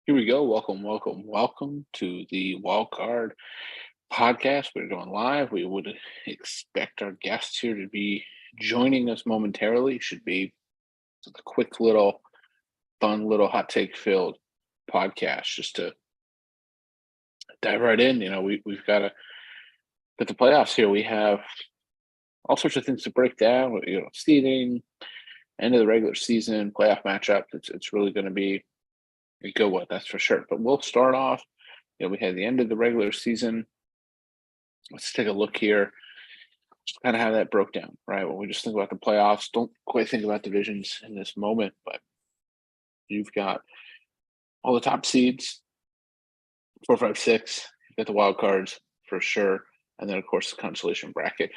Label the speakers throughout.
Speaker 1: Here we go. Welcome to the Wild Card podcast. We're going live. We would expect our guests here to be joining us momentarily. Should be a quick little, fun little hot take filled podcast just to dive right in. We've got the playoffs here. We have all sorts of things to break down. Seeding, end of the regular season, playoff matchup. It's really going to be a good one, that's for sure. But we'll start off. We had the end of the regular season. Let's take a look here, just kind of how that broke down, right? When we just think about the playoffs, don't quite think about divisions in this moment, but you've got all the top seeds, 4, 5, 6. You've got the wild cards for sure, and then of course the consolation bracket.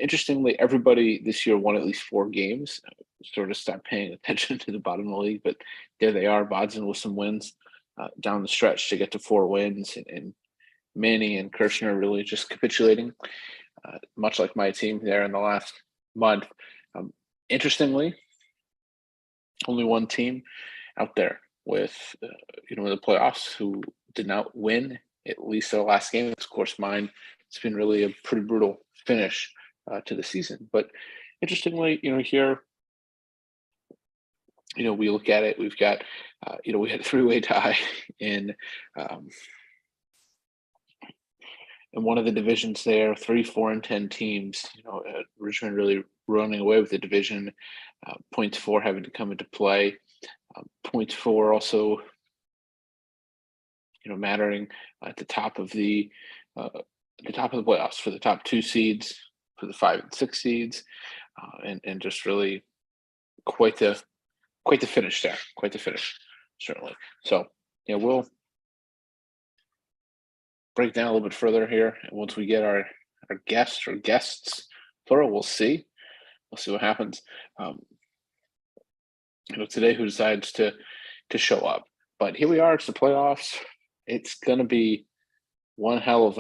Speaker 1: Interestingly, everybody this year won at least 4 games. Sort of stopped paying attention to the bottom of the league, but there they are, Bodson with some wins down the stretch to get to 4 wins, and Manny and Kirshner really just capitulating, much like my team there in the last month. Interestingly, only one team out there with the playoffs who did not win at least their last game. Of course, mine. It's been really a pretty brutal finish to the season. But interestingly, here, we look at it. We've got, we had a 3-way tie in one of the divisions there, 3, 4, and 10 teams. Richmond really running away with the division. Points 4 having to come into play. Points 4 also, mattering at the top of the playoffs for the top 2 seeds, for the 5 and 6 seeds, and just really quite the finish there. Quite the finish, certainly. So we'll break down a little bit further here, and once we get our guests plural, we'll see what happens. Today who decides to show up, but here we are. It's the playoffs. It's going to be one hell of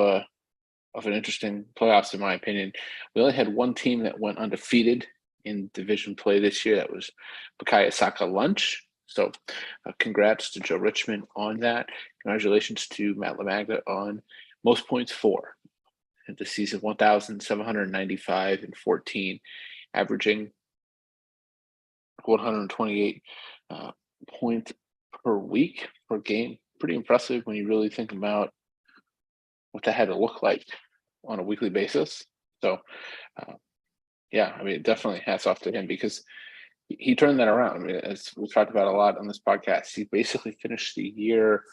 Speaker 1: an interesting playoffs, in my opinion. We only had one team that went undefeated in division play this year. That was Buckeye Osaka Lunch. So congrats to Joe Richmond on that. Congratulations to Matt LaMagna on most points 4 at the season, 1,795 and 14, averaging 128 points per week per game. Pretty impressive when you really think about what that had to look like on a weekly basis. So, definitely hats off to him, because he turned that around. As we've talked about a lot on this podcast, he basically finished the year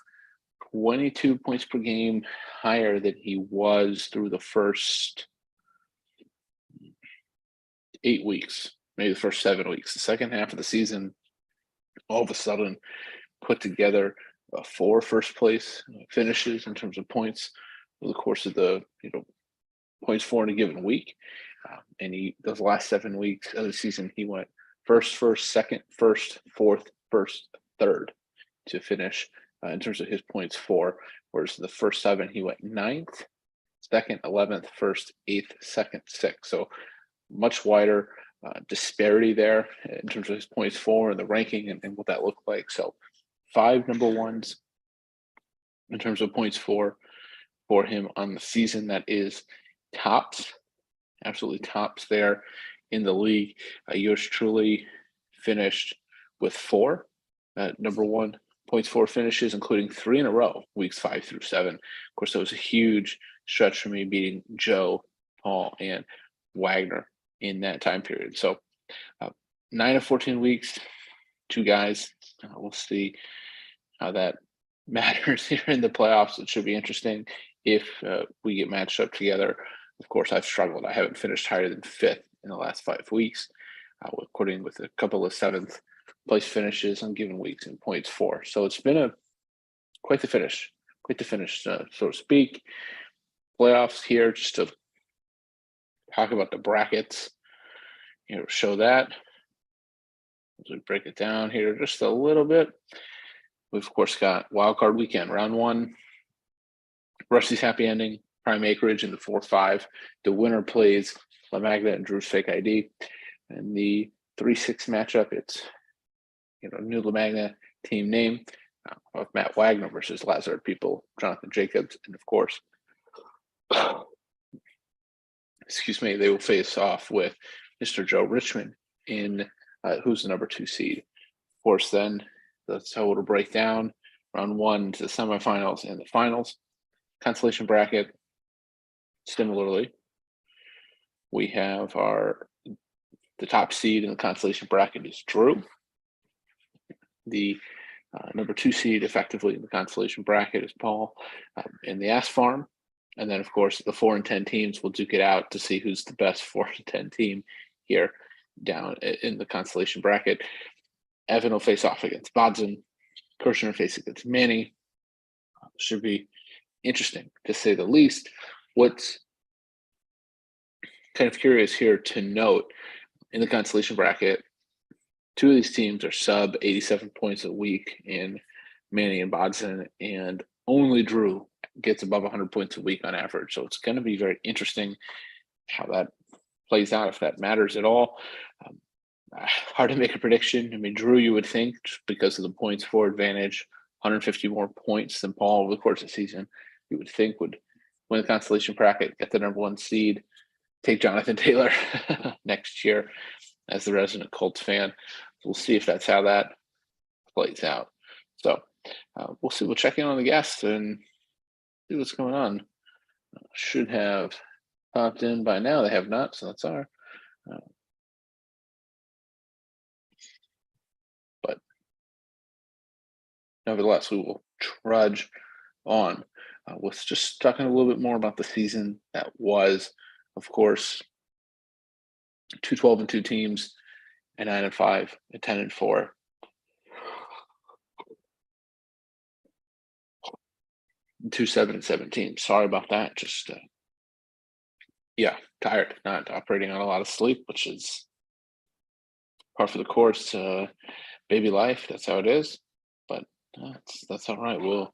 Speaker 1: 22 points per game higher than he was through the first 8 weeks, maybe the first 7 weeks. The second half of the season, all of a sudden, put together 4 first place finishes in terms of points over the course of the points 4 in a given week. And those last 7 weeks of the season, he went first, second, first, fourth, first, third to finish in terms of his points 4. Whereas the first 7, he went 9th, second, 11th, first, 8th, second, 6th. So much wider disparity there in terms of his points 4 and the ranking and what that looked like. So 5 number ones in terms of points 4 for him on the season. That is tops, absolutely tops there in the league. Yours truly finished with 4 number 1 points 4 finishes, including 3 in a row, weeks 5 through 7. Of course, that was a huge stretch for me, beating Joe, Paul, and Wagner in that time period. So 9 of 14 weeks, 2 guys. We'll see how that matters here in the playoffs. It should be interesting if we get matched up together. Of course, I've struggled. I haven't finished higher than 5th in the last 5 weeks, according with a couple of 7th place finishes on given weeks in points 4. So it's been quite the finish, so to speak. Playoffs here, just to talk about the brackets, show that as we break it down here just a little bit. We've of course got wild card weekend, round 1. Rusty's happy ending, prime acreage in the 4-5. The winner plays LaMagna and Drew's fake ID. And the 3-6 matchup, it's new LaMagna team name of Matt Wagner versus Lazard People, Jonathan Jacobs, and of course, excuse me, they will face off with Mr. Joe Richmond in who's the number 2 seed. Of course, then that's how it'll break down. Round 1 to the semifinals and the finals. Consolation bracket. Similarly, we have the top seed in the consolation bracket is Drew. The number 2 seed effectively in the consolation bracket is Paul in the Ass Farm. And then, of course, the 4 and 10 teams will duke it out to see who's the best 4 and 10 team here down in the consolation bracket. Evan will face off against Bodson. Kirshner will face against Manny. Should be interesting, to say the least. What's kind of curious here to note, in the consolation bracket, 2 of these teams are sub 87 points a week in Manny and Bodson, and only Drew gets above 100 points a week on average. So it's going to be very interesting how that plays out, if that matters at all. Hard to make a prediction. I mean, Drew, you would think, just because of the points for advantage, 150 more points than Paul over the course of the season, you would think would win the consolation bracket, get the number 1 seed, take Jonathan Taylor next year as the resident Colts fan. So we'll see if that's how that plays out. So we'll see. We'll check in on the guests and see what's going on. Should have popped in by now. They have not, so that's all right. But nevertheless, we will trudge on. With just talking a little bit more about the season that was. Of course, 2 12-2 teams, and 9-5, and 10-4. Two 7-7 teams. Sorry about that. Just tired, not operating on a lot of sleep, which is par for the course. Baby life, that's how it is. But that's all right. We'll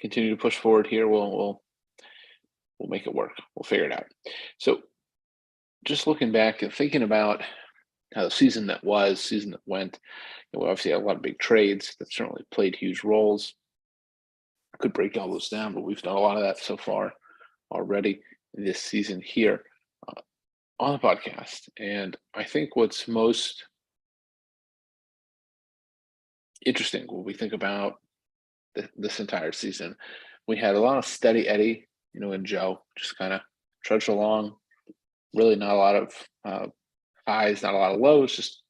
Speaker 1: continue to push forward here. We'll make it work. We'll figure it out. So just looking back and thinking about how the season that went, we obviously had a lot of big trades that certainly played huge roles. I could break all those down, but we've done a lot of that so far already this season here on the podcast. And I think what's most interesting when we think about this entire season, we had a lot of steady Eddie, and Joe just kind of trudged along. Really not a lot of highs, not a lot of lows, just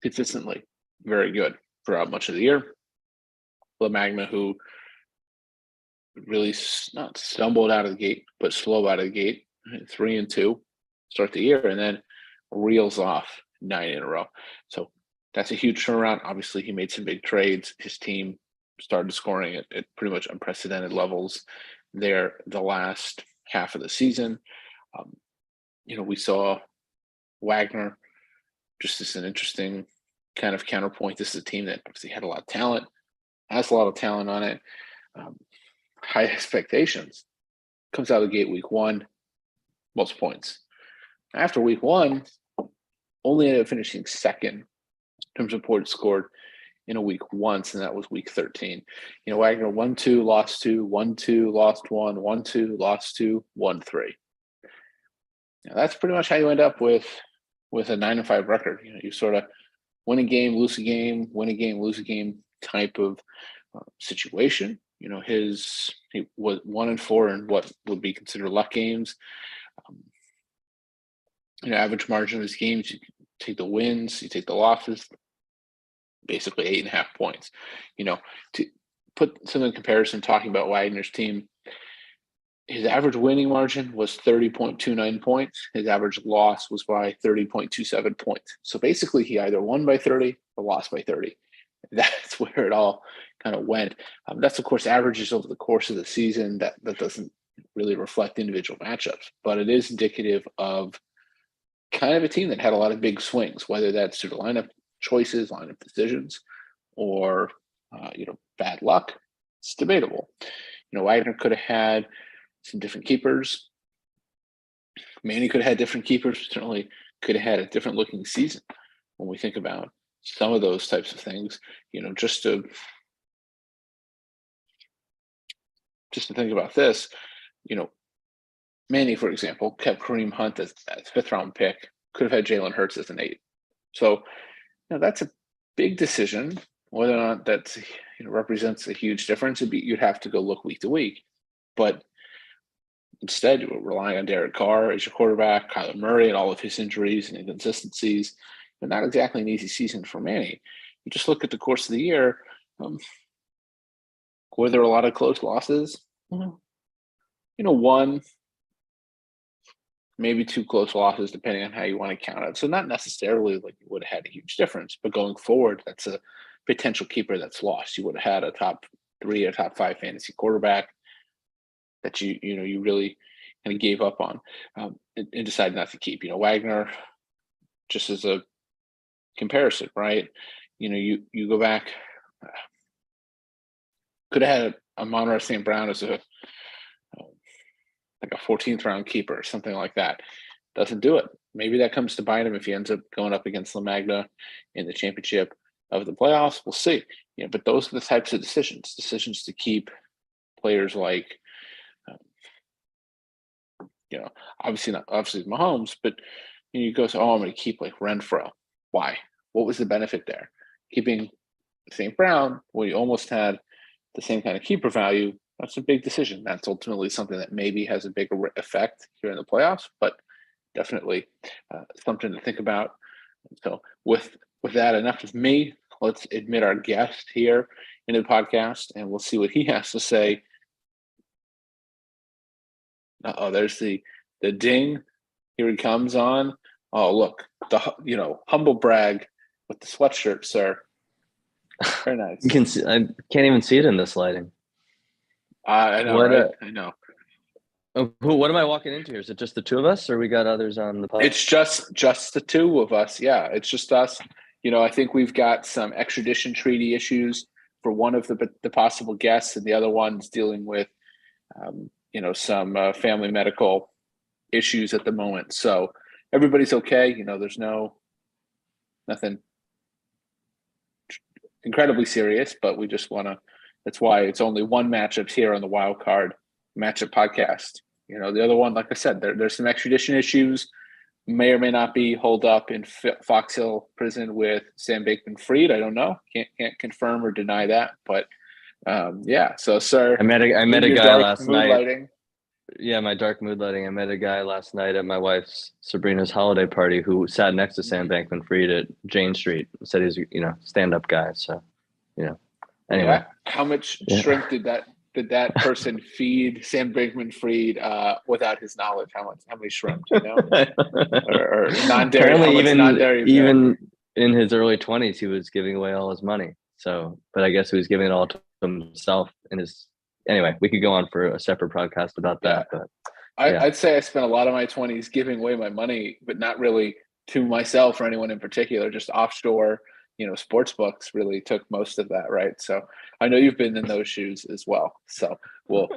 Speaker 1: consistently very good throughout much of the year. LaMagna, who really not stumbled out of the gate, but slow out of the gate, 3-2, start the year, and then reels off 9 in a row. So that's a huge turnaround. Obviously, he made some big trades. His team started scoring at pretty much unprecedented levels there the last half of the season. We saw Wagner just as an interesting kind of counterpoint. This is a team that obviously had a lot of talent, has a lot of talent on it, high expectations. Comes out of the gate week 1, most points. After week 1, only ended up finishing second in terms of points scored in a week once, and that was week 13. Wagner 1-2, lost 2, 1-2, lost 1, 1-2, lost 2, 1-3. Now that's pretty much how you end up with a 9-5 record. You sort of win a game, lose a game, win a game, lose a game type of situation. He was 1-4 in what would be considered luck games. Average margin of his games, you take the wins, you take the losses, basically 8.5 points. To put some in comparison, talking about Wagner's team, his average winning margin was 30.29 points. His average loss was by 30.27 points. So basically, he either won by 30 or lost by 30. That's where it all kind of went. That's, of course, averages over the course of the season. That doesn't really reflect individual matchups, but it is indicative of kind of a team that had a lot of big swings, whether that's through the lineup choices, lineup decisions, or bad luck. It's debatable. Wagner could have had some different keepers. Manny could have had different keepers. Certainly could have had a different looking season. when we think about some of those types of things, just to think about this, Manny, for example, kept Kareem Hunt as fifth round pick, could have had Jalen Hurts as an 8. So, that's a big decision. Whether or not that represents a huge difference, you'd have to go look week to week. But instead, you were relying on Derek Carr as your quarterback, Kyler Murray and all of his injuries and inconsistencies. But not exactly an easy season for Manny. You just look at the course of the year. Were there a lot of close losses? One, maybe 2 close losses, depending on how you want to count it. So not necessarily like you would have had a huge difference, but going forward, that's a potential keeper that's lost. You would have had a top 3 or top 5 fantasy quarterback that you really kind of gave up on and decided not to keep. Wagner, just as a comparison, right? You go back, could have had a Amon-Ra St. Brown as a 14th round keeper or something like that. Doesn't do it. Maybe that comes to bite him if he ends up going up against LaMagna in the championship of the playoffs. We'll see. But those are the types of decisions to keep players like, obviously Mahomes, but you go, I'm going to keep like Renfro. Why? What was the benefit there? Keeping St. Brown, where you almost had the same kind of keeper value, that's a big decision. That's ultimately something that maybe has a bigger effect here in the playoffs, but definitely something to think about. So with that, enough of me. Let's admit our guest here in the podcast, and we'll see what he has to say. There's the ding. Here he comes on. Oh, look, the humble brag with the sweatshirt, sir. Very nice.
Speaker 2: You can see. I can't even see it in this lighting.
Speaker 1: I know, right? I know.
Speaker 2: What am I walking into here? Is it just the two of us, or we got others on the podcast?
Speaker 1: It's just the two of us. Yeah, it's just us. I think we've got some extradition treaty issues for one of the possible guests, and the other one's dealing with, some family medical issues at the moment. So everybody's okay. There's nothing incredibly serious, but we just want to. That's why it's only one matchups here on the Wild Card Matchup Podcast. The other one, like I said, there's some extradition issues. May or may not be holed up in Fox Hill prison with Sam Bankman-Fried. I don't know. Can't confirm or deny that. But yeah. So, sir,
Speaker 2: I met a guy last night.
Speaker 1: Lighting.
Speaker 2: Yeah, my dark mood lighting. I met a guy last night at my wife's Sabrina's holiday party who sat next to Sam Bankman-Fried at Jane Street. Said he's stand-up guy. So, Anyway,
Speaker 1: yeah. How much shrimp did that person feed Sam Bankman-Fried without his knowledge? How many shrimp? Or non-dairy?
Speaker 2: Apparently, even in his early 20s, he was giving away all his money. So, but I guess he was giving it all to himself in his. Anyway, we could go on for a separate podcast about that.
Speaker 1: Yeah.
Speaker 2: But
Speaker 1: I'd say I spent a lot of my 20s giving away my money, but not really to myself or anyone in particular. Just offshore, sports books really took most of that, right? So I know you've been in those shoes as well. So we'll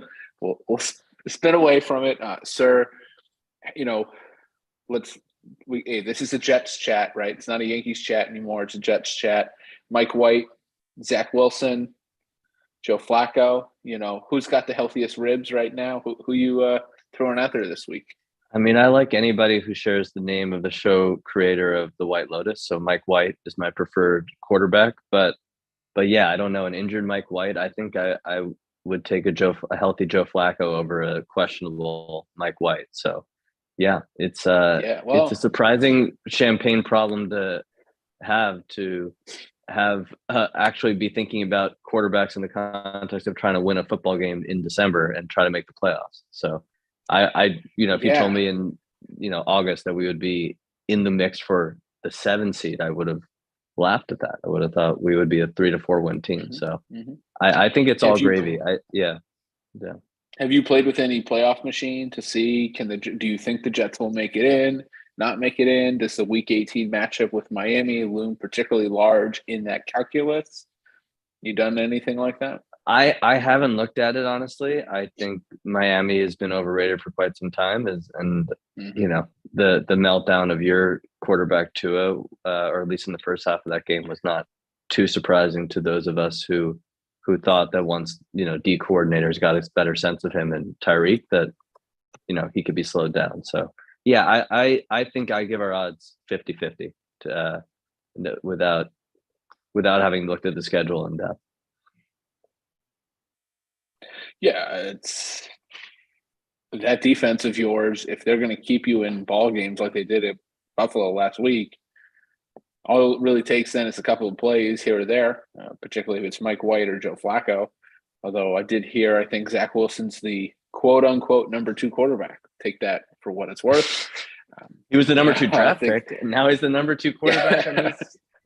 Speaker 1: spin away from it, sir. This is a Jets chat, right? It's not a Yankees chat anymore. It's a Jets chat. Mike White, Zach Wilson, Joe Flacco. Who's got the healthiest ribs right now? Who you throwing out there this week?
Speaker 2: I mean, I like anybody who shares the name of the show creator of the White Lotus. So Mike White is my preferred quarterback, but yeah, I don't know an injured Mike White. I think I would take a healthy Joe Flacco over a questionable Mike White. So yeah, it's it's a surprising champagne problem to have actually be thinking about quarterbacks in the context of trying to win a football game in December and try to make the playoffs. So if you told me in August that we would be in the mix for the 7 seed, I would have laughed at that. I would have thought we would be a 3 to 4 win team. So I think it's all gravy. Yeah.
Speaker 1: Have you played with any playoff machine to see do you think the Jets will make it in, not make it in? Does the Week 18 matchup with Miami loom particularly large in that calculus? You done anything like that?
Speaker 2: I haven't looked at it honestly. I think Miami has been overrated for quite some time, and you
Speaker 1: Hmm.
Speaker 2: know the meltdown of your quarterback Tua, or at least in the first half of that game, was not too surprising to those of us who thought that once D coordinators got a better sense of him and Tyreek that he could be slowed down. So yeah, I think I give our odds 50-50 to without having looked at the schedule in depth.
Speaker 1: Yeah, it's that defense of yours. If they're going to keep you in ball games like they did at Buffalo last week, all it really takes then is a couple of plays here or there, particularly if it's Mike White or Joe Flacco. Although I did hear, I think Zach Wilson's the quote unquote number 2 quarterback. Take that for what it's worth.
Speaker 2: He was the number 2
Speaker 1: Yeah, I
Speaker 2: draft
Speaker 1: think.
Speaker 2: pick, and now he's the number 2 quarterback
Speaker 1: Yeah,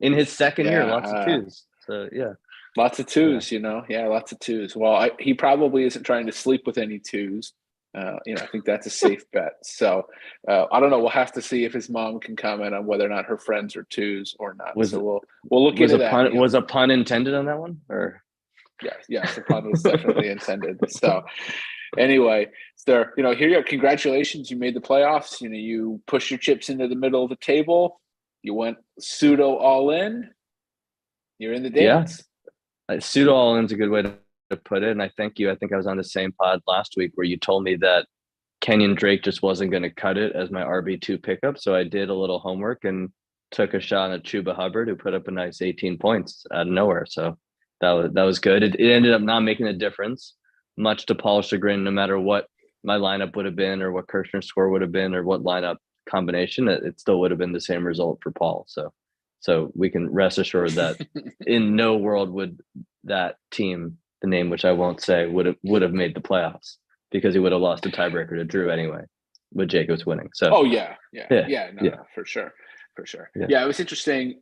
Speaker 2: in his second year.
Speaker 1: yeah,
Speaker 2: Lots of twos. So yeah,
Speaker 1: lots of
Speaker 2: yeah.
Speaker 1: twos. Yeah, lots of twos. Well, he probably isn't trying to sleep with any twos. I think that's a safe bet. So I don't know. We'll have to see if his mom can comment on whether or not her friends are twos or not.
Speaker 2: Was
Speaker 1: So we'll look into that.
Speaker 2: was a pun intended on that one, or
Speaker 1: Yes, the pun was definitely intended. So anyway, so here you go. Congratulations, you made the playoffs. You pushed your chips into the middle of the table. You went pseudo all in. You're in the
Speaker 2: yeah,
Speaker 1: dance.
Speaker 2: pseudo all in's a good way to put it. And I thank you. I think I was on the same pod last week where you told me that Kenyon Drake just wasn't going to cut it as my RB2 pickup. So I did a little homework and took a shot at Chuba Hubbard, who put up a nice 18 points out of nowhere. So that was good. It ended up not making a difference, much to Paul's chagrin, no matter what my lineup would have been or what Kirshner's score would have been or what lineup combination, it still would have been the same result for Paul. So we can rest assured that in no world would that team, the name which I won't say, would have made the playoffs because he would have lost a tiebreaker to Drew anyway, with Jacobs winning. So
Speaker 1: Oh yeah. No,
Speaker 2: yeah,
Speaker 1: for sure.
Speaker 2: yeah,
Speaker 1: Yeah, it was interesting.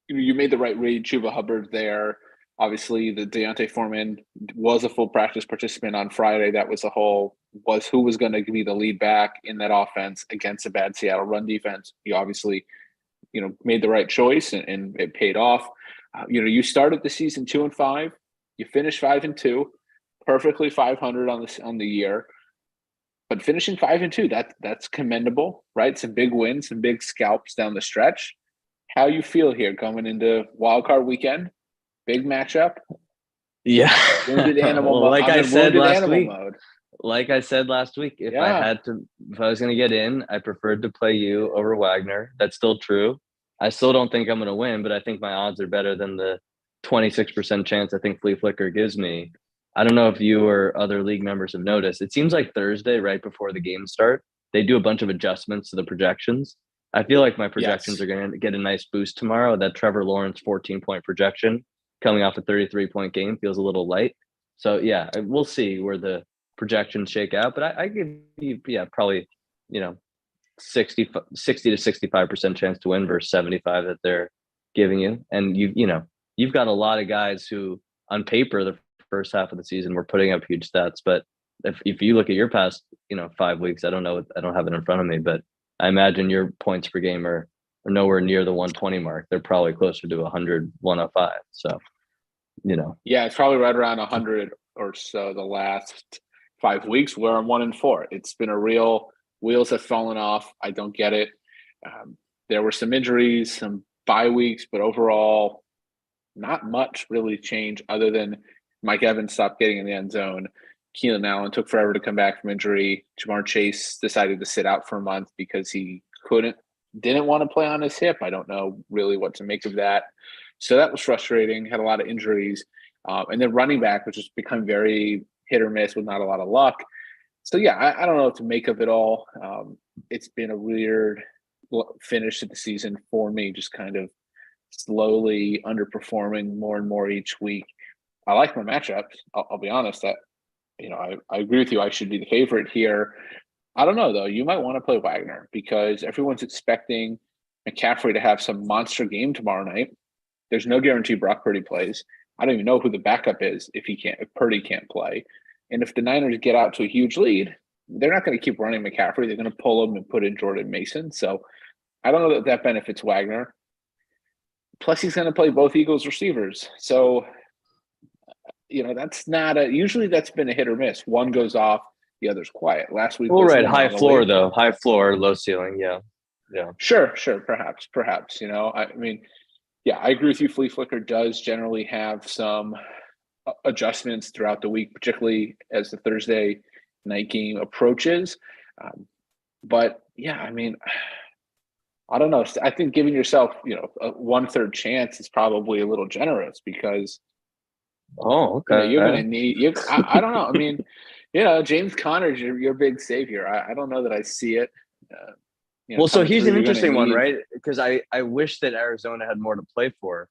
Speaker 1: You made the right read, Chuba Hubbard there. Obviously, the Deontay Foreman was a full practice participant on Friday. That was who was going to be the lead back in that offense against a bad Seattle run defense. He obviously, made the right choice and it paid off. You started the season 2-5. You finished 5-2, perfectly 500 on the year. But finishing 5-2, that's commendable, right? Some big wins, some big scalps down the stretch. How you feel here going into wildcard weekend? Big matchup.
Speaker 2: yeah.
Speaker 1: Wounded animal
Speaker 2: Well,
Speaker 1: mode.
Speaker 2: like
Speaker 1: I'm
Speaker 2: I
Speaker 1: in
Speaker 2: said
Speaker 1: wounded
Speaker 2: last
Speaker 1: animal
Speaker 2: week,
Speaker 1: mode.
Speaker 2: if
Speaker 1: Yeah.
Speaker 2: I was going to get in, I preferred to play you over Wagner. That's still true. I still don't think I'm going to win, but I think my odds are better than the 26% chance I think Flea Flicker gives me. I don't know if you or other league members have noticed. It seems like Thursday, right before the games start, they do a bunch of adjustments to the projections. I feel like my projections
Speaker 1: Yes.
Speaker 2: are going to get a nice boost tomorrow. That Trevor Lawrence 14-point projection coming off a 33-point game feels a little light. So yeah, we'll see where the projections shake out. But I give you, probably, 60 to 65% chance to win versus 75 that they're giving you. And you've got a lot of guys who on paper the first half of the season were putting up huge stats. But if you look at your past, 5 weeks, I don't know, I don't have it in front of me, but I imagine your points per game are nowhere near the 120 mark. They're probably closer to 100, 105. So,
Speaker 1: Yeah, it's probably right around 100 or so the last 5 weeks where I'm 1-4. It's been a real wheels have fallen off. I don't get it. There were some injuries, some bye weeks, but overall, not much really changed other than Mike Evans stopped getting in the end zone. Keenan Allen took forever to come back from injury. Jamar Chase decided to sit out for a month because he didn't want to play on his hip. I don't know really what to make of that. So that was frustrating. Had a lot of injuries. And then running back, which has become very hit or miss with not a lot of luck. So yeah, I don't know what to make of it all. It's been a weird finish to the season for me, just kind of slowly underperforming more and more each week. I like my matchups. I'll be honest. I agree with you. I should be the favorite here. I don't know though. You might want to play Wagner because everyone's expecting McCaffrey to have some monster game tomorrow night. There's no guarantee Brock Purdy plays. I don't even know who the backup is if Purdy can't play. And if the Niners get out to a huge lead, they're not going to keep running McCaffrey. They're going to pull him and put in Jordan Mason. So I don't know that benefits Wagner. Plus, he's going to play both Eagles receivers. So that's not usually that's been a hit or miss. One goes off, the other's quiet. Last week
Speaker 2: Well,
Speaker 1: was
Speaker 2: right.
Speaker 1: the
Speaker 2: High floor
Speaker 1: anomaly.
Speaker 2: though. High floor, low ceiling. Yeah. Yeah.
Speaker 1: Sure, perhaps. I mean, yeah, I agree with you. Flea Flicker does generally have some adjustments throughout the week, particularly as the Thursday night game approaches. Um, but yeah, I mean, I don't know. I think giving yourself, a 1/3 chance is probably a little generous because
Speaker 2: Oh, okay.
Speaker 1: you're going to need you. I don't know. I mean, James Conner's your big savior. I don't know that I see it. Uh,
Speaker 2: Well, so
Speaker 1: coming
Speaker 2: here's
Speaker 1: through,
Speaker 2: an
Speaker 1: you're going to
Speaker 2: interesting one,
Speaker 1: need.
Speaker 2: right? Because I wish that Arizona had more to play for,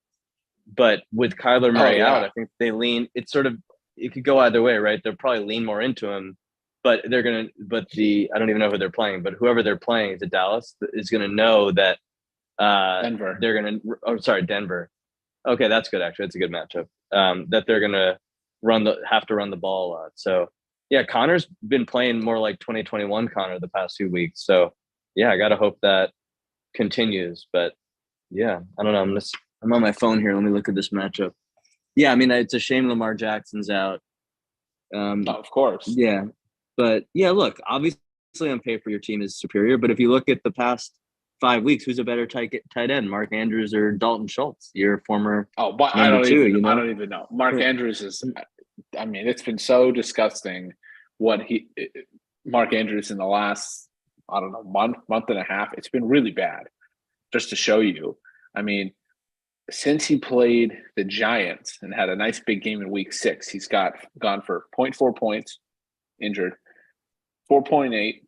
Speaker 2: but with Kyler
Speaker 1: Oh
Speaker 2: Murray out,
Speaker 1: yeah,
Speaker 2: I think they lean. It's sort of it could go either way, right? They'll probably lean more into him, but they're gonna. But I don't even know who they're playing, but whoever they're playing is Dallas is gonna know that
Speaker 1: Denver.
Speaker 2: they're gonna. Oh, sorry, Denver. Okay, that's good. Actually, it's a good matchup. That they're gonna have to run the ball a lot. So yeah, Connor's been playing more like 2021 Connor the past few weeks. So yeah, I gotta hope that continues. But yeah, I don't know. I'm on my phone here. Let me look at this matchup. Yeah, I mean it's a shame Lamar Jackson's out.
Speaker 1: Oh, of course.
Speaker 2: Yeah, but yeah, look, obviously on paper your team is superior, but if you look at the past 5 weeks, who's a better tight end, Mark Andrews or Dalton Schultz, your former
Speaker 1: Oh, but
Speaker 2: number two?
Speaker 1: I don't even know. Mark Andrews is. I mean, it's been so disgusting what Mark Andrews in the last, I don't know, month and a half. It's been really bad. Just to show you, I mean, since he played the Giants and had a nice big game in Week 6, he's gone for zero point 0.4 points, injured, 4.8,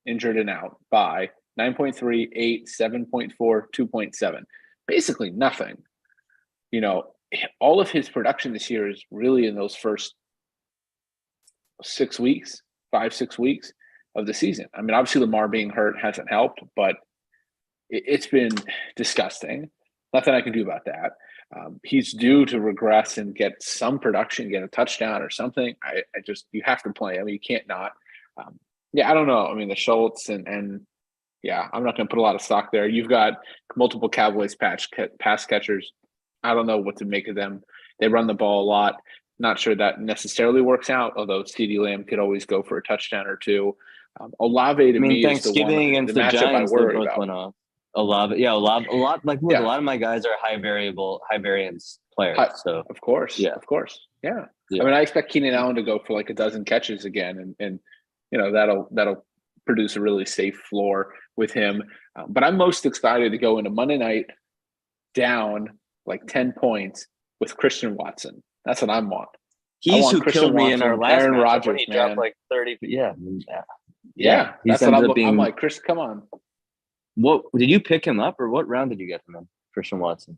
Speaker 1: injured and out by 9.3, 8, 7.4, 2.7. Basically nothing. You know, all of his production this year is really in those first 6 weeks, 5, 6 weeks of the season. I mean, obviously Lamar being hurt hasn't helped, but it's been disgusting. Nothing I can do about that. He's due to regress and get some production, get a touchdown or something. I just, you have to play. I mean, you can't not. Yeah, I don't know. I mean, the Schultz and yeah, I'm not going to put a lot of stock there. You've got multiple Cowboys pass catchers. I don't know what to make of them. They run the ball a lot. Not sure that necessarily works out, although CeeDee Lamb could always go for a touchdown or two. Olave
Speaker 2: I
Speaker 1: to
Speaker 2: mean,
Speaker 1: me is
Speaker 2: Thanksgiving
Speaker 1: the
Speaker 2: against the
Speaker 1: matchup I
Speaker 2: Giants, they
Speaker 1: worry
Speaker 2: both
Speaker 1: about.
Speaker 2: went off. A lot. Like, look, a
Speaker 1: Yeah,
Speaker 2: lot of my guys are high variance players. So
Speaker 1: of course,
Speaker 2: yeah,
Speaker 1: of course, yeah. I
Speaker 2: yeah.
Speaker 1: mean, I expect Keenan Allen to go for like a dozen catches again, and that'll produce a really safe floor with him. But I'm most excited to go into Monday night down like 10 points with Christian Watson. That's what I want. I
Speaker 2: He's
Speaker 1: want
Speaker 2: who
Speaker 1: Christian
Speaker 2: killed me in our
Speaker 1: Watson,
Speaker 2: last
Speaker 1: Aaron
Speaker 2: matchup when
Speaker 1: Rodgers,
Speaker 2: he dropped
Speaker 1: man.
Speaker 2: like 30. Yeah, yeah.
Speaker 1: Yeah,
Speaker 2: He's
Speaker 1: that's what
Speaker 2: ended up
Speaker 1: I'm
Speaker 2: being.
Speaker 1: like, Chris, come on.
Speaker 2: What did you pick him up, or what round did you get him in, Christian Watson?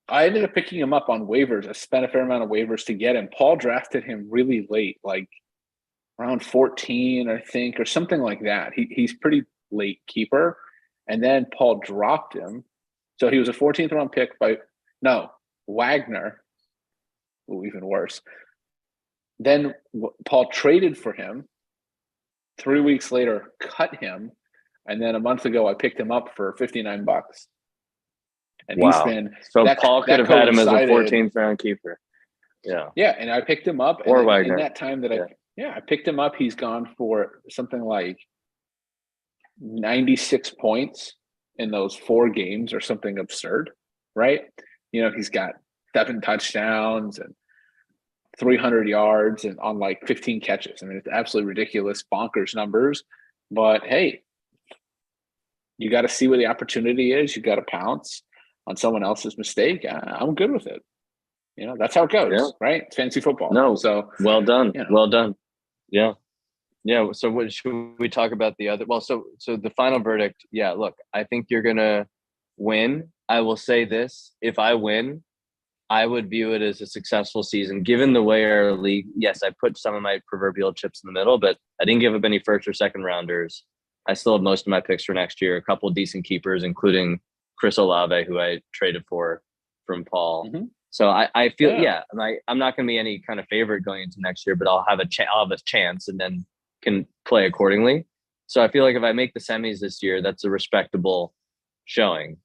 Speaker 1: I ended up picking him up on waivers. I spent a fair amount of waivers to get him. Paul drafted him really late, like around 14, I think, or something like that. He's pretty late keeper. And then Paul dropped him. So he was a 14th round pick by Wagner. Ooh, even worse. Then Paul traded for him. 3 weeks later, cut him. And then a month ago, I picked him up for $59. And he's
Speaker 2: Wow.
Speaker 1: been
Speaker 2: So
Speaker 1: that
Speaker 2: Paul could
Speaker 1: that
Speaker 2: have had him as a
Speaker 1: coincided.
Speaker 2: 14th round keeper. Yeah.
Speaker 1: Yeah, and I picked him up, and
Speaker 2: Or
Speaker 1: then in
Speaker 2: Wagner.
Speaker 1: that time that
Speaker 2: Yeah.
Speaker 1: I picked him up, he's gone for something like 96 points in those 4 games or something absurd, right? He's got 7 touchdowns and 300 yards and on like 15 catches. I mean, it's absolutely ridiculous, bonkers numbers. But hey, you got to see where the opportunity is. You got to pounce on someone else's mistake. I'm good with it. That's how it
Speaker 2: Yeah.
Speaker 1: goes, right? It's fantasy football.
Speaker 2: No.
Speaker 1: So
Speaker 2: Well done. Well done. Yeah. Yeah. So what should we talk about the other? Well, so the final verdict. Yeah. Look, I think you're gonna win. I will say this: if I win, I would view it as a successful season, given the way our league. Yes, I put some of my proverbial chips in the middle, but I didn't give up any first or second rounders. I still have most of my picks for next year. A couple of decent keepers, including Chris Olave, who I traded for from Paul.
Speaker 1: mm-hmm.
Speaker 2: So I feel I'm not going to be any kind of favorite going into next year, but I'll have a chance and then can play accordingly. So I feel like if I make the semis this year, that's a respectable showing.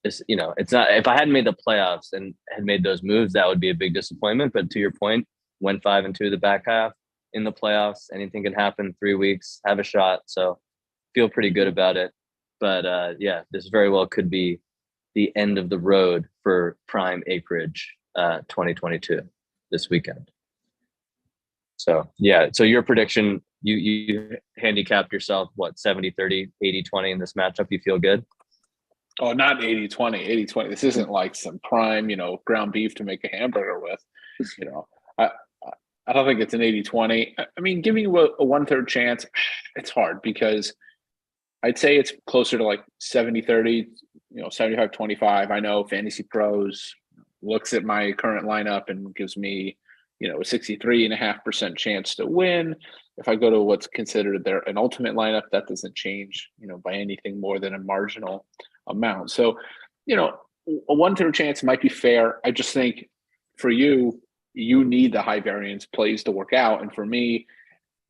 Speaker 2: it's not. If I hadn't made the playoffs and had made those moves, that would be a big disappointment. But to your point, went 5-2 the back half in the playoffs. Anything can happen. 3 weeks, have a shot. So feel pretty good about it. But yeah, this very well could be the end of the road for prime acreage 2022 this weekend. So yeah, so your prediction, you handicapped yourself, what, 70-30, 80-20 in this matchup? You feel good?
Speaker 1: Oh, not 80-20, 80-20. This isn't like some prime, ground beef to make a hamburger with. You know, I I don't think it's an 80-20. I mean, giving you a one-third chance, it's hard because I'd say it's closer to like 70-30, 75-25. I know Fantasy Pros looks at my current lineup and gives me, a 63.5% chance to win. If I go to what's considered an ultimate lineup, that doesn't change, by anything more than a marginal amount. So, a one-third chance might be fair. I just think for you, you need the high variance plays to work out. And for me,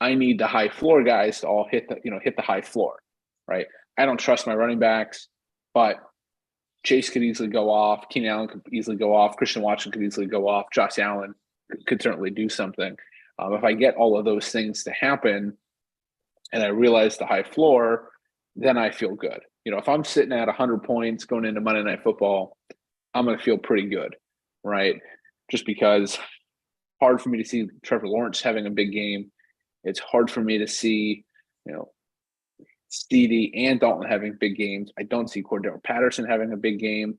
Speaker 1: I need the high floor guys to all hit the high floor, right? I don't trust my running backs, but Chase could easily go off. Keenan Allen could easily go off. Christian Watson could easily go off. Josh Allen could certainly do something. If I get all of those things to happen and I realize the high floor, then I feel good. If I'm sitting at 100 points going into Monday Night Football, I'm going to feel pretty good, right? Just because hard for me to see Trevor Lawrence having a big game. It's hard for me to see, CD and Dalton having big games. I don't see Cordero Patterson having a big game.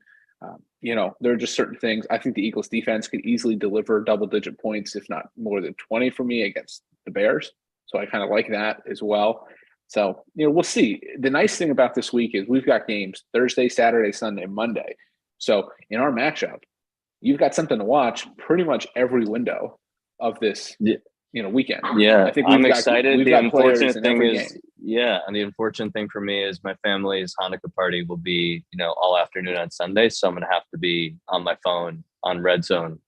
Speaker 1: There are just certain things. I think the Eagles defense could easily deliver double-digit points, if not more than 20 for me against the Bears. So I kind of like that as well. So, we'll see. The nice thing about this week is we've got games Thursday, Saturday, Sunday, Monday. So in our matchup, you've got something to watch pretty much every window of this weekend.
Speaker 2: Yeah,
Speaker 1: I think
Speaker 2: I'm excited. The unfortunate thing is,
Speaker 1: game.
Speaker 2: and the unfortunate thing for me is my family's Hanukkah party will be, all afternoon on Sunday. So I'm going to have to be on my phone on Red Zone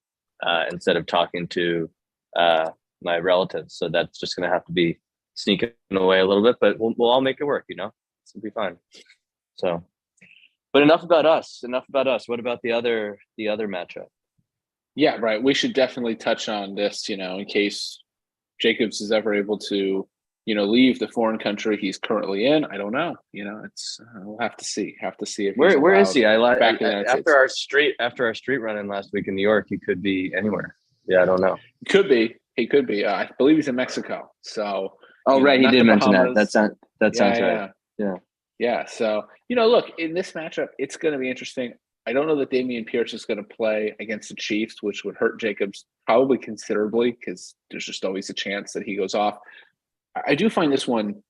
Speaker 2: instead of talking to my relatives. So that's just going to have to be sneaking away a little bit, but we'll all make it work, It'll be fine. So, but enough about us. What about the other matchup?
Speaker 1: Yeah, right. We should definitely touch on this, in case Jacobs is ever able to, leave the foreign country he's currently in. I don't know. We'll have to see. If
Speaker 2: where is he?
Speaker 1: After
Speaker 2: our street run in last week in New York, he could be anywhere. Yeah, I don't know.
Speaker 1: He could be. I believe he's in Mexico. So.
Speaker 2: Oh, right. He did mention that. That sounds right. Yeah.
Speaker 1: Yeah. So, look, in this matchup, it's going to be interesting. I don't know that Dameon Pierce is going to play against the Chiefs, which would hurt Jacobs probably considerably because there's just always a chance that he goes off. I do find this one,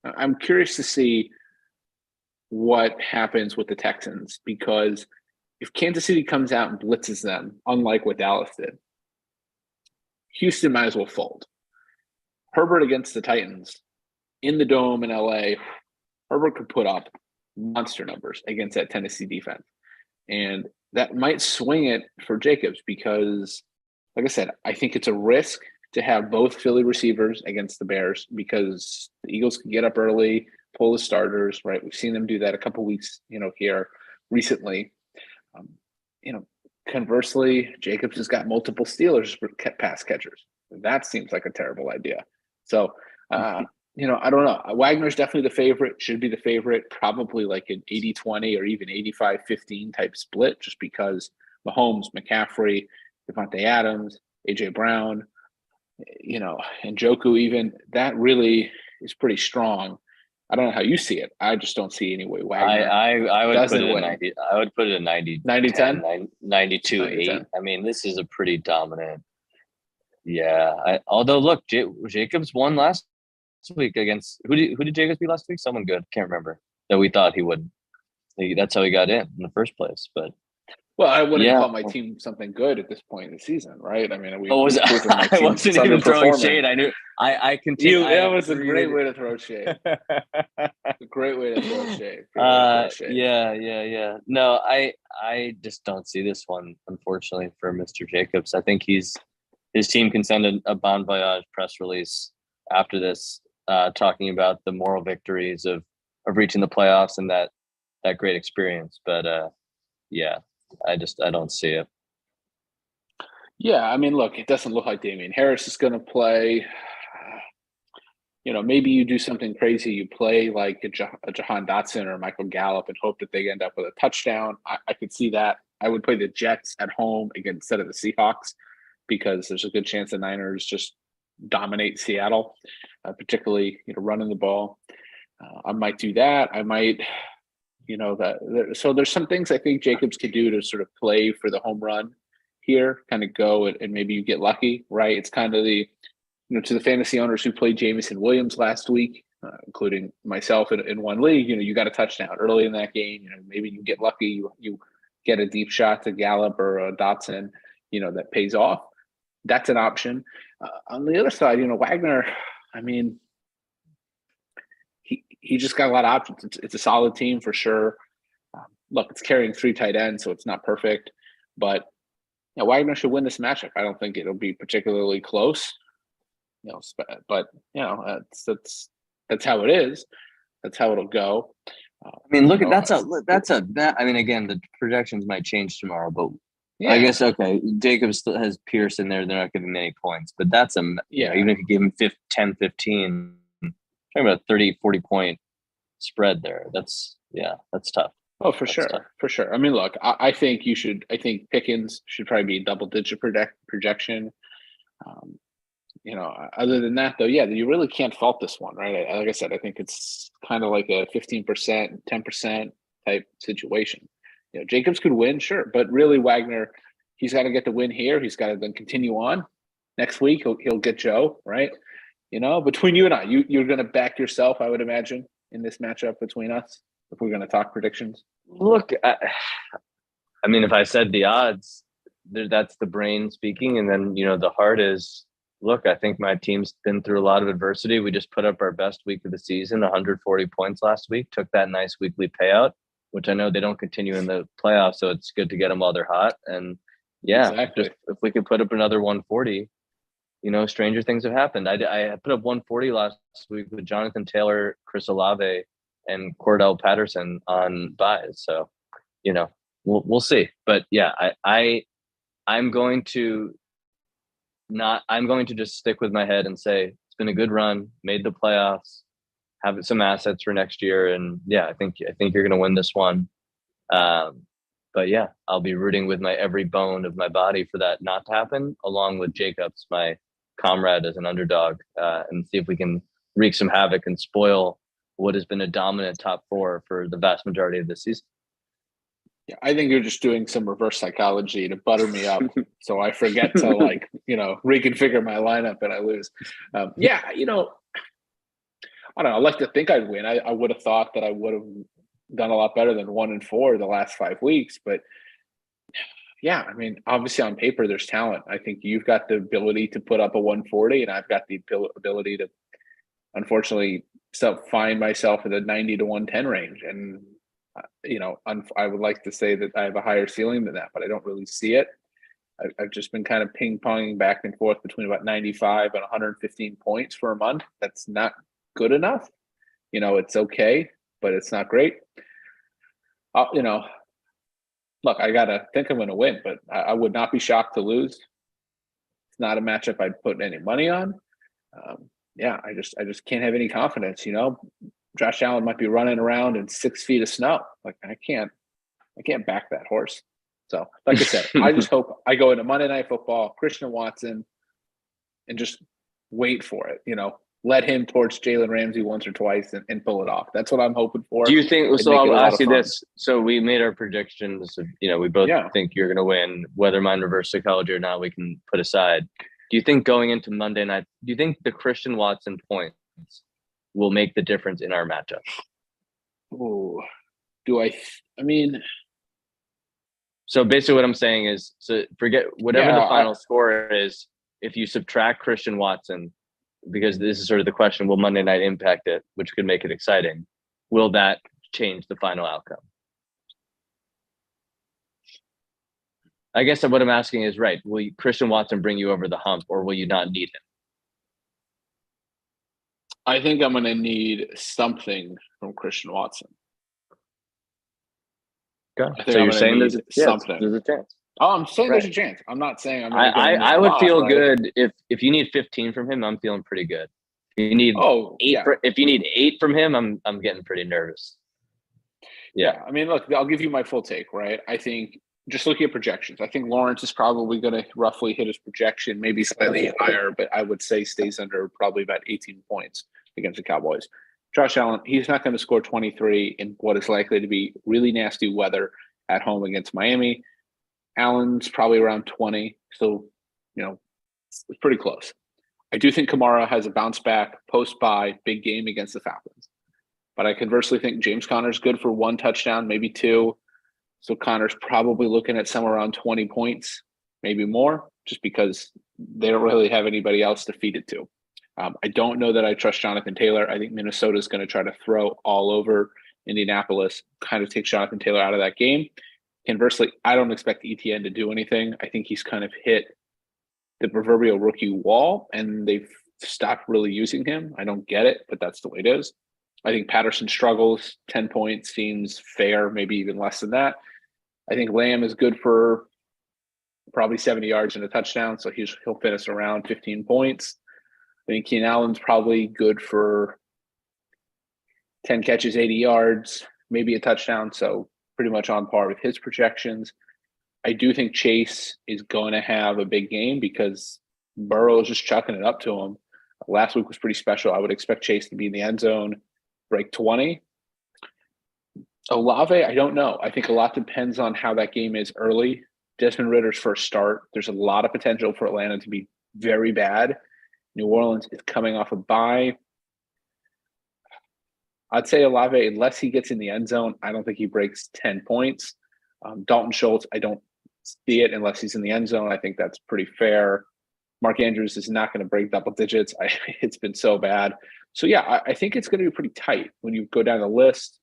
Speaker 1: I'm curious to see what happens with the Texans because if Kansas City comes out and blitzes them, unlike what Dallas did, Houston might as well fold. Herbert against the Titans in the Dome in LA, Herbert could put up monster numbers against that Tennessee defense. And that might swing it for Jacobs because, like I said, I think it's a risk to have both Philly receivers against the Bears because the Eagles can get up early, pull the starters, right? We've seen them do that a couple weeks, here recently. Conversely, Jacobs has got multiple Steelers pass catchers. That seems like a terrible idea. So, I don't know. Wagner's definitely the favorite, should be the favorite, probably like an 80-20 or even 85-15 type split, just because Mahomes, McCaffrey, Devontae Adams, AJ Brown, and Njoku even, that really is pretty strong. I don't know how you see it. I just don't see any way Wagner
Speaker 2: I would put it
Speaker 1: win.
Speaker 2: 90. I would put it a 90,
Speaker 1: 90-10?
Speaker 2: 92-8. I mean, this is a pretty dominant. Yeah. Although look, Jacobs won last week against who did Jacobs beat last week? Someone good. Can't remember that we thought he would. That's how he got in the first place. But
Speaker 1: well, I wouldn't call my team something good at this point in the season, right? I mean,
Speaker 2: I wasn't even throwing shade. I knew. I continue.
Speaker 1: That was a great way to throw shade. A great way to throw shade.
Speaker 2: Yeah. No, I just don't see this one, unfortunately, for Mr. Jacobs. I think his team can send a bon voyage press release after this, talking about the moral victories of reaching the playoffs and that that great experience. But yeah, I don't see it.
Speaker 1: Yeah, I mean, look, it doesn't look like Damian Harris is going to play. Maybe you do something crazy. You play like a Jahan Dotson or Michael Gallup and hope that they end up with a touchdown. I could see that. I would play the Jets at home again instead of the Seahawks because there's a good chance the Niners just dominate Seattle, particularly running the ball. I might do that. I might, so there's some things I think Jacobs could do to sort of play for the home run here, kind of go and maybe you get lucky, right? It's kind of to the fantasy owners who played Jamison Williams last week, including myself in one league, you got a touchdown early in that game. Maybe you get lucky, you get a deep shot to Gallup or a Dotson, that pays off. That's an option. On the other side, Wagner, I mean, he just got a lot of options. It's a solid team for sure. Look, it's carrying 3 tight ends, so it's not perfect, but Wagner should win this matchup. I don't think it'll be particularly close. But that's how it is. That's how it'll go.
Speaker 2: I mean, look at that. I mean, again, the projections might change tomorrow, but yeah. I guess okay. Jacobs still has Pierce in there. They're not giving any points, but that's even if you give him 10, 15, talking about 30, 40 point spread there. That's tough.
Speaker 1: Oh, for sure. For sure. I mean, look, I think Pickens should probably be a double-digit projection. Other than that, though, you really can't fault this one, right? Like I said, I think it's kind of like a 15%, 10% type situation. Jacobs could win, sure, but really Wagner, he's got to get the win here. He's got to then continue on. Next week, he'll get Joe, right? Between you and I, you're going to back yourself, I would imagine, in this matchup between us, if we're going to talk predictions.
Speaker 2: Look, I mean, if I said the odds, that's the brain speaking, and then the heart is. Look, I think my team's been through a lot of adversity. We just put up our best week of the season, 140 points last week, took that nice weekly payout, which I know they don't continue in the playoffs, so it's good to get them while they're hot. And exactly. If we could put up another 140, stranger things have happened. I put up 140 last week with Jonathan Taylor, Chris Olave, and Cordell Patterson on buys. So, we'll see. But yeah, I'm going to just stick with my head and say it's been a good run, made the playoffs, have some assets for next year, and I think you're going to win this one. But yeah, I'll be rooting with my every bone of my body for that not to happen, along with Jacobs, my comrade as an underdog, and see if we can wreak some havoc and spoil what has been a dominant top 4 for the vast majority of this season.
Speaker 1: Yeah, I think you're just doing some reverse psychology to butter me up, so I forget to reconfigure my lineup and I lose. I don't know. I like to think I'd win. I would have thought that I would have done a lot better than 1-4 the last 5 weeks, but I mean, obviously on paper there's talent. I think you've got the ability to put up a 140, and I've got the ability to, unfortunately, find myself in the 90 to 110 range, and. I would like to say that I have a higher ceiling than that, but I don't really see it. I've just been kind of ping-ponging back and forth between about 95 and 115 points for a month. That's not good enough. It's okay, but it's not great. Look, I got to think I'm going to win, but I would not be shocked to lose. It's not a matchup I'd put any money on. I just can't have any confidence, Josh Allen might be running around in 6 feet of snow. Like I can't back that horse. So, like I said, I just hope I go into Monday Night Football, Christian Watson, and just wait for it. Let him torch Jalen Ramsey once or twice and pull it off. That's what I'm hoping for.
Speaker 2: Do you think? So I'll ask you this. So we made our predictions. We both think you're going to win. Whether mine reverse psychology or not, we can put aside. Do you think going into Monday night? Do you think the Christian Watson points will make the difference in our matchup?
Speaker 1: Oh, do I? I mean,
Speaker 2: so basically, what I'm saying is, forget whatever the final score is. If you subtract Christian Watson, because this is sort of the question: will Monday night impact it, which could make it exciting? Will that change the final outcome? I guess what I'm asking is, right? Will Christian Watson bring you over the hump, or will you not need him?
Speaker 1: I think I'm going to need something from Christian Watson.
Speaker 2: Okay.
Speaker 1: I think
Speaker 2: So
Speaker 1: I'm
Speaker 2: you're
Speaker 1: going to
Speaker 2: saying
Speaker 1: need something.
Speaker 2: there's a chance.
Speaker 1: Oh, I'm saying there's
Speaker 2: Right.
Speaker 1: a chance. I'm not saying I'm
Speaker 2: I,
Speaker 1: going
Speaker 2: I
Speaker 1: to need
Speaker 2: I
Speaker 1: a
Speaker 2: would
Speaker 1: lot,
Speaker 2: feel
Speaker 1: right?
Speaker 2: good if you need 15 from him. I'm feeling pretty good. If you need
Speaker 1: Oh, yeah.
Speaker 2: if you need 8 from him, I'm getting pretty nervous. Yeah.
Speaker 1: Yeah. I mean, look, I'll give you my full take, right? I think just looking at projections, I think Lawrence is probably going to roughly hit his projection, maybe slightly higher, but I would say stays under probably about 18 points against the Cowboys. Josh Allen, he's not going to score 23 in what is likely to be really nasty weather at home against Miami. Allen's probably around 20. So, it's pretty close. I do think Kamara has a bounce back post bye big game against the Falcons. But I conversely think James Conner's good for 1 touchdown, maybe 2. So Conner's probably looking at somewhere around 20 points, maybe more, just because they don't really have anybody else to feed it to. I don't know that I trust Jonathan Taylor. I think Minnesota is going to try to throw all over Indianapolis, kind of take Jonathan Taylor out of that game. Conversely, I don't expect ETN to do anything. I think he's kind of hit the proverbial rookie wall, and they've stopped really using him. I don't get it, but that's the way it is. I think Patterson struggles. 10 points seems fair, maybe even less than that. I think Lamb is good for probably 70 yards and a touchdown, so he'll finish around 15 points. I think Keenan Allen's probably good for 10 catches, 80 yards, maybe a touchdown, so pretty much on par with his projections. I do think Chase is going to have a big game because Burrow is just chucking it up to him. Last week was pretty special. I would expect Chase to be in the end zone, break 20. Olave, I don't know. I think a lot depends on how that game is early. Desmond Ritter's first start. There's a lot of potential for Atlanta to be very bad. New Orleans is coming off a bye. I'd say Olave, unless he gets in the end zone, I don't think he breaks 10 points. Dalton Schultz, I don't see it unless he's in the end zone. I think that's pretty fair. Mark Andrews is not going to break double digits. It's been so bad. So, yeah, I think it's going to be pretty tight when you go down the list.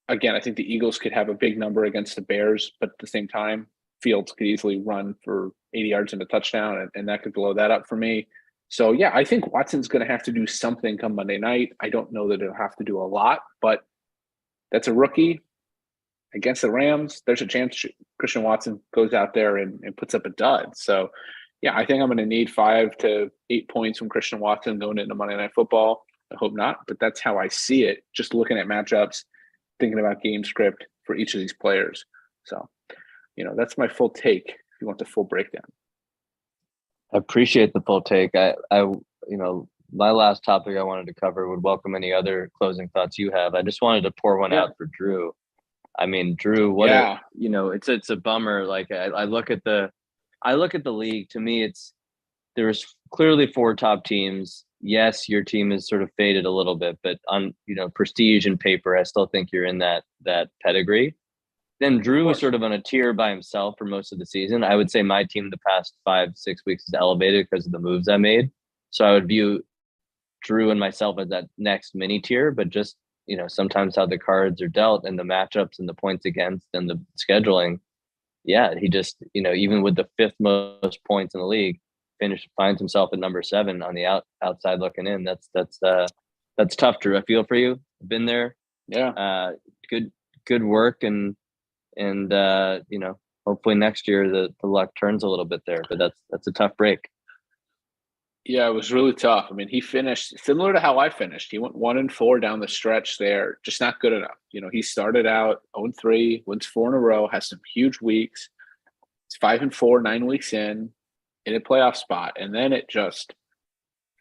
Speaker 1: Again, I think the Eagles could have a big number against the Bears, but at the same time, Fields could easily run for 80 yards and a touchdown, and that could blow that up for me. So, yeah, I think Watson's going to have to do something come Monday night. I don't know that he'll have to do a lot, but that's a rookie against the Rams. There's a chance Christian Watson goes out there and puts up a dud. So, yeah, I think I'm going to need 5 to 8 points from Christian Watson going into Monday Night Football. I hope not, but that's how I see it, just looking at matchups, thinking about game script for each of these players. So, that's my full take if you want the full breakdown.
Speaker 2: I appreciate the full take. My last topic I wanted to cover would welcome any other closing thoughts you have. I just wanted to pour one out for Drew. I mean, Drew, it's a bummer. Like I look at the league. To me, there's clearly 4 top teams. Yes, your team is sort of faded a little bit, but on prestige and paper, I still think you're in that pedigree. Then Drew is sort of on a tier by himself for most of the season. I would say my team the past 5-6 weeks is elevated because of the moves I made. So I would view Drew and myself as that next mini tier, but just sometimes how the cards are dealt and the matchups and the points against and the scheduling. Yeah, he just even with the 5th most points in the league, finds himself at number 7 on the outside looking in. That's tough, Drew. I feel for you. I've been there.
Speaker 1: Yeah.
Speaker 2: Good work and hopefully next year the luck turns a little bit there. But that's a tough break.
Speaker 1: Yeah, it was really tough. I mean, he finished similar to how I finished. He went 1-4 down the stretch there, just not good enough. He started out 0-3, wins 4 in a row, has some huge weeks. It's 5-4, 9 weeks in a playoff spot, and then it just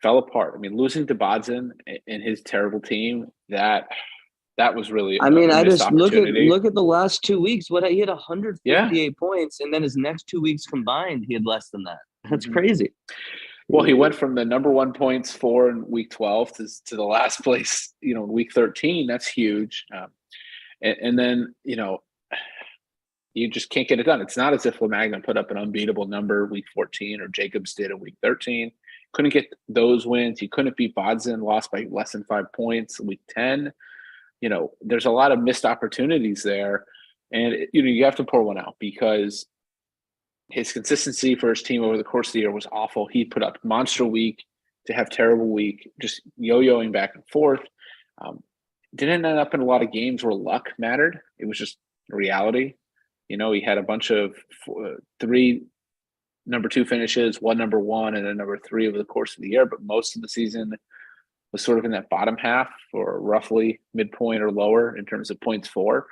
Speaker 1: fell apart. I mean, losing to Bodson and his terrible team, that was really
Speaker 2: I mean, I just look at the last 2 weeks. He had 158 points, and then his next 2 weeks combined, he had less than that. That's crazy.
Speaker 1: Well, he went from the number 1 points for in week 12 to the last place, in week 13. That's huge. And then, you just can't get it done. It's not as if LeMagna put up an unbeatable number week 14 or Jacobs did in week 13. Couldn't get those wins. He couldn't beat Bodson, lost by less than 5 points in week 10. There's a lot of missed opportunities there. And, you have to pour one out because his consistency for his team over the course of the year was awful. He put up monster week to have terrible week, just yo-yoing back and forth. didn't end up in a lot of games where luck mattered. It was just reality. He had a bunch of three number two finishes, one number one, and a number three over the course of the year. But most of the season was sort of in that bottom half or roughly midpoint or lower in terms of points for.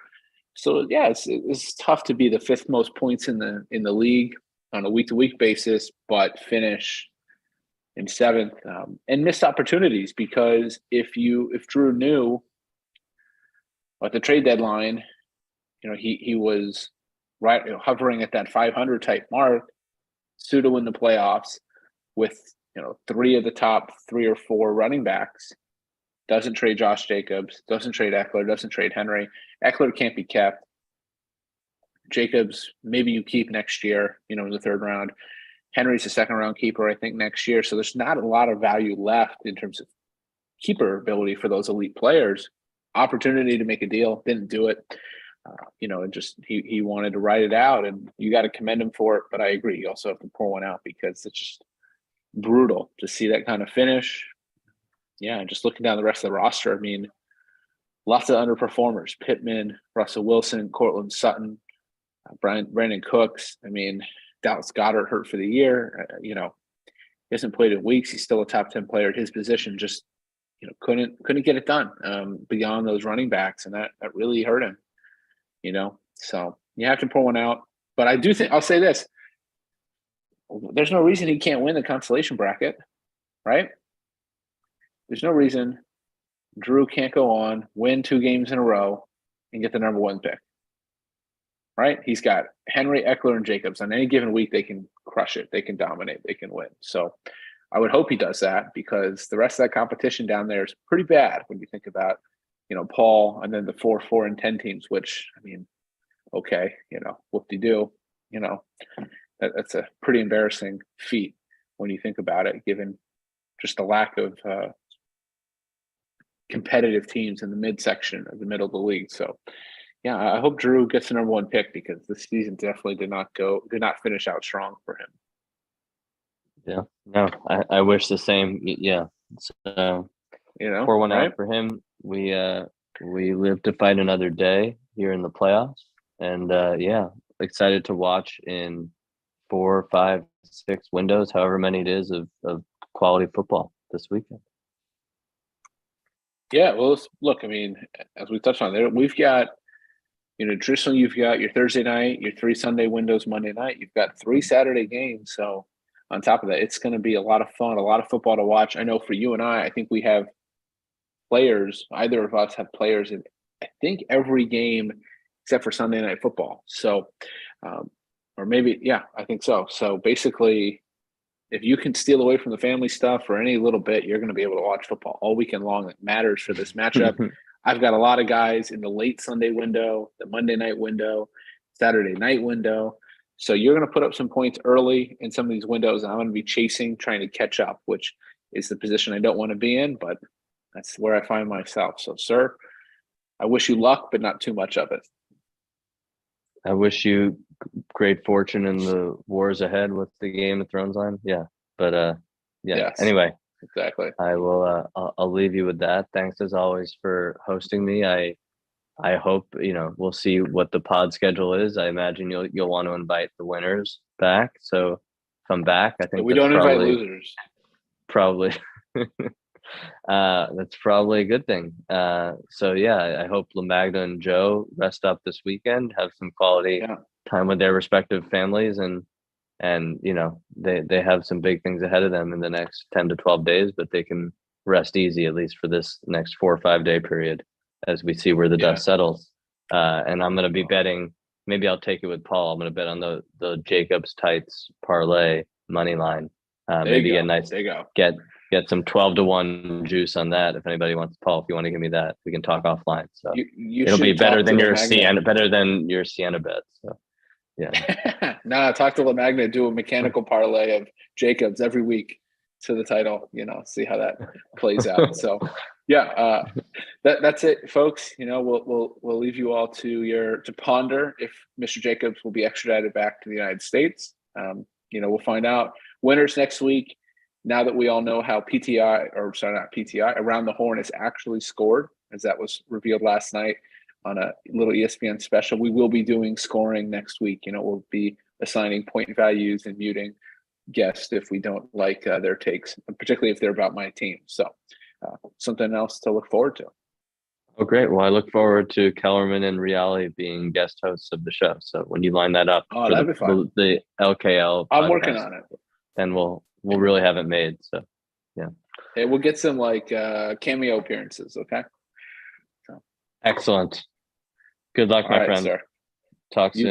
Speaker 1: So yeah, it's tough to be the fifth most points in the league on a week to week basis, but finish in seventh and missed opportunities because if Drew knew at the trade deadline, he was right hovering at that 500 type mark, pseudo in the playoffs with three of the top three or four running backs. Doesn't trade Josh Jacobs, doesn't trade Eckler, doesn't trade Henry. Eckler can't be kept. Jacobs, maybe you keep next year, in the third round. Henry's a second round keeper, I think, next year. So there's not a lot of value left in terms of keeper ability for those elite players. Opportunity to make a deal, didn't do it. He wanted to ride it out, and you got to commend him for it. But I agree, you also have to pour one out because it's just brutal to see that kind of finish. Yeah, just looking down the rest of the roster, I mean, lots of underperformers: Pittman, Russell Wilson, Cortland Sutton, Brandon Cooks. I mean, Dallas Goedert hurt for the year. He hasn't played in weeks. He's still a top 10 player at his position. Just couldn't get it done beyond those running backs, and that really hurt him. So you have to pour one out. But I do think I'll say this: there's no reason he can't win the consolation bracket, right? There's no reason Drew can't go on, win 2 games in a row, and get the number 1 pick. Right? He's got Henry, Eckler, and Jacobs. On any given week, they can crush it. They can dominate. They can win. So I would hope he does that because the rest of that competition down there is pretty bad when you think about, Paul and then the 4, 4, and 10 teams, which, I mean, okay, whoop-de-doo, that's a pretty embarrassing feat when you think about it, given just the lack of competitive teams in the midsection of the middle of the league. So yeah, I hope Drew gets the number 1 pick because this season definitely did not finish out strong for him.
Speaker 2: Yeah, no, I wish the same. Yeah, so pour one out for him. We live to fight another day here in the playoffs, and yeah, excited to watch in 4, 5, 6 windows, however many it is of quality football this weekend.
Speaker 1: Yeah, well, look, I mean, as we touched on there, we've got. Traditionally, you've got your Thursday night, your 3 Sunday windows, Monday night. You've got 3 Saturday games. So on top of that, it's going to be a lot of fun, a lot of football to watch. I know for you and I think we have players, either of us have players in, I think, every game except for Sunday Night Football. So, or maybe, yeah, I think so. So basically, if you can steal away from the family stuff for any little bit, you're going to be able to watch football all weekend long. That matters for this matchup. I've got a lot of guys in the late Sunday window, the Monday night window, Saturday night window. So you're going to put up some points early in some of these windows, and I'm going to be chasing, trying to catch up, which is the position I don't want to be in, but that's where I find myself. So, sir, I wish you luck, but not too much of it.
Speaker 2: I wish you great fortune in the wars ahead with the Game of Thrones line. Yeah, but yeah.
Speaker 1: Yes,
Speaker 2: anyway,
Speaker 1: exactly.
Speaker 2: I will. I'll leave you with that. Thanks as always for hosting me. I hope we'll see what the pod schedule is. I imagine you'll want to invite the winners back. So come back. I think
Speaker 1: we don't invite losers.
Speaker 2: Probably. That's probably a good thing. So yeah, I hope LaMagna and Joe rest up this weekend, have some quality time with their respective families, and they have some big things ahead of them in the next 10 to 12 days, but they can rest easy at least for this next 4 or 5 day period as we see where the dust settles. And I'm going to be betting, maybe I'll take it with Paul. I'm going to bet on the Jacobs Tights parlay money line. Maybe get nice, get some 12-1 juice on that. If anybody wants, Paul, if you want to give me that, we can talk offline. So it'll be better than your Sienna bet. So yeah.
Speaker 1: Nah, talk to LaMagna, do a mechanical parlay of Jacobs every week to the title, see how that plays out. So yeah, that's it, folks. We'll leave you all to ponder if Mr. Jacobs will be extradited back to the United States. We'll find out winners next week. Now that we all know how Around the Horn is actually scored, as that was revealed last night on a little ESPN special. We will be doing scoring next week. We'll be assigning point values and muting guests if we don't like their takes, particularly if they're about my team. So something else to look forward to.
Speaker 2: Oh, great. Well, I look forward to Kellerman and Reale being guest hosts of the show. So when you line that up for
Speaker 1: that'd be fun.
Speaker 2: the LKL
Speaker 1: I'm working
Speaker 2: podcast,
Speaker 1: on it.
Speaker 2: then we'll really have it made. So yeah.
Speaker 1: Hey, we'll get some cameo appearances, okay?
Speaker 2: Excellent. Good luck, my friend.
Speaker 1: Sir.
Speaker 2: Talk soon.